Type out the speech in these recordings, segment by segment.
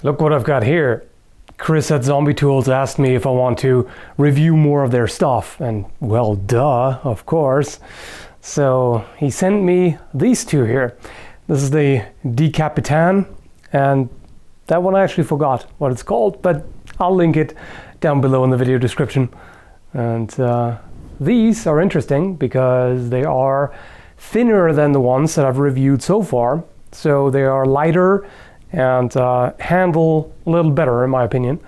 Look what I've got here. Chris at Zombie Tools asked me if I want to review more of their stuff, and well, duh, of course. So he sent me these two here. This is the Decapitan, and that one I actually forgot what it's called, but I'll link it down below in the video description. And these are interesting because they are thinner than the ones that I've reviewed so far. So they are lighter and handle a little better in my opinion.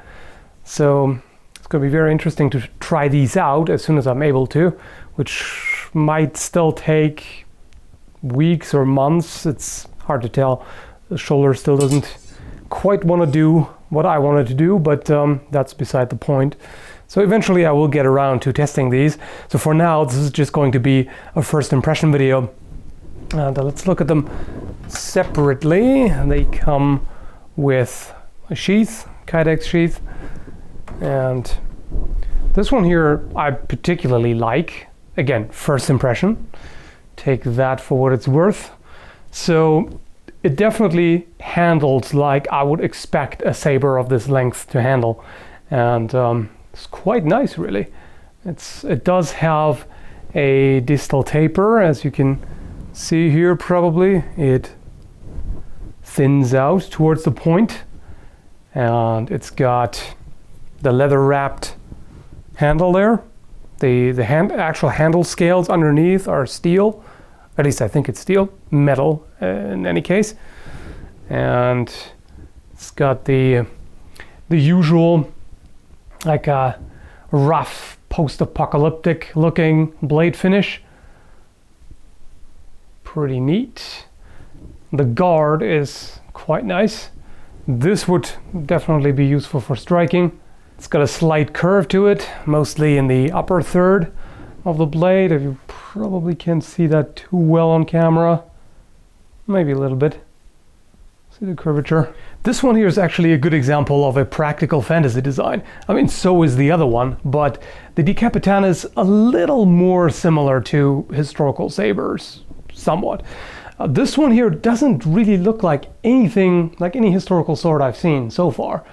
So it's going to be very interesting to try these out as soon as I'm able to, which might still take weeks or months. It's hard to tell. The shoulder still doesn't quite want to do what I wanted to do, but that's beside the point. So eventually I will get around to testing these. So for now, this is just going to be a first impression video. And let's look at them separately. They come with a sheath, Kydex sheath. And this one here I particularly like. Again, first impression. Take that for what it's worth. So it definitely handles like I would expect a saber of this length to handle. And it's quite nice, really. It does have a distal taper, as you can see here probably. It thins out towards the point, and it's got the leather wrapped handle there. The actual handle scales underneath are steel. At least I think it's steel, metal in any case. And it's got the usual like a rough post-apocalyptic looking blade finish. Pretty neat. The guard is quite nice. This would definitely be useful for striking. It's got a slight curve to it, mostly in the upper third of the blade. If you probably can't see that too well on camera, maybe a little bit. See the curvature. This one here is actually a good example of a practical fantasy design. I mean, so is the other one, but the Decapitan is a little more similar to historical sabers, somewhat. This one here doesn't really look like anything, like any historical sword I've seen so far.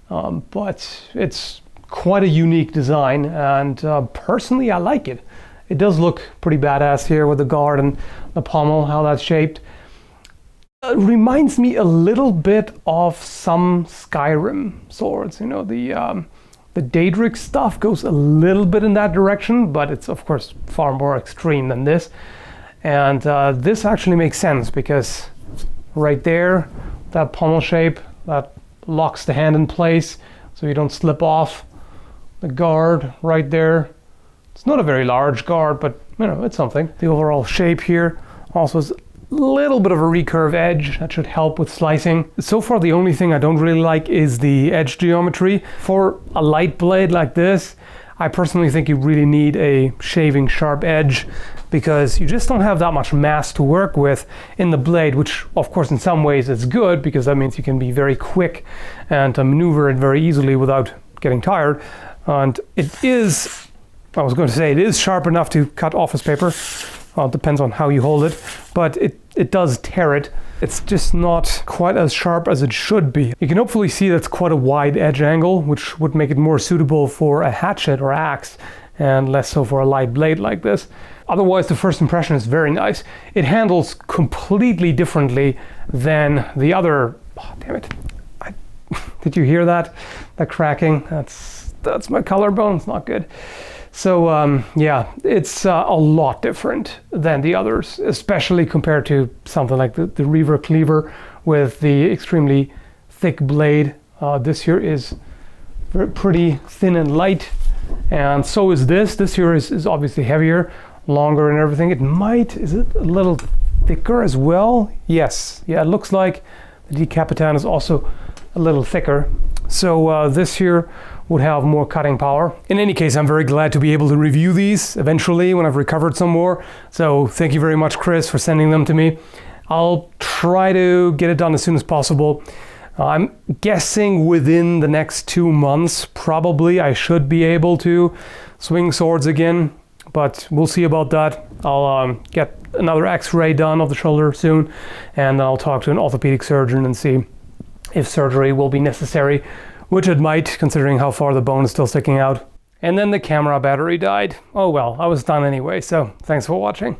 But it's quite a unique design, and personally I like it. It does look pretty badass here with the guard and the pommel, how that's shaped. It reminds me a little bit of some Skyrim swords. You know, the Daedric stuff goes a little bit in that direction, but it's of course far more extreme than this. And this actually makes sense because right there, that pommel shape, that locks the hand in place so you don't slip off. The guard right there, it's not a very large guard, but you know, it's something. The overall shape here also is a little bit of a recurve edge that should help with slicing. So far the only thing I don't really like is the edge geometry. For a light blade like this, I personally think you really need a shaving sharp edge because you just don't have that much mass to work with in the blade, which of course in some ways is good because that means you can be very quick and maneuver it very easily without getting tired. And it is, I was going to say, it is sharp enough to cut office paper. It depends on how you hold it, but it does tear it. It's just not quite as sharp as it should be. You can hopefully see that's quite a wide edge angle, which would make it more suitable for a hatchet or axe and less so for a light blade like this. Otherwise, the first impression is very nice. It handles completely differently than the other. Oh, damn it. Did you hear that? That cracking? That's my collarbone. It's not good. So yeah, it's a lot different than the others, especially compared to something like the Reaver Cleaver with the extremely thick blade. This here is pretty thin and light, and so is this. This here is obviously heavier, longer and everything. Is it a little thicker as well? Yes, yeah, it looks like the Decapitan is also a little thicker. So this here would have more cutting power. In any case, I'm very glad to be able to review these eventually when I've recovered some more. So thank you very much, Chris, for sending them to me. I'll try to get it done as soon as possible. I'm guessing within the next 2 months, probably I should be able to swing swords again, but we'll see about that. I'll get another x-ray done of the shoulder soon, and I'll talk to an orthopedic surgeon and see if surgery will be necessary, which it might, considering how far the bone is still sticking out. And then the camera battery died. Oh well, I was done anyway, so thanks for watching.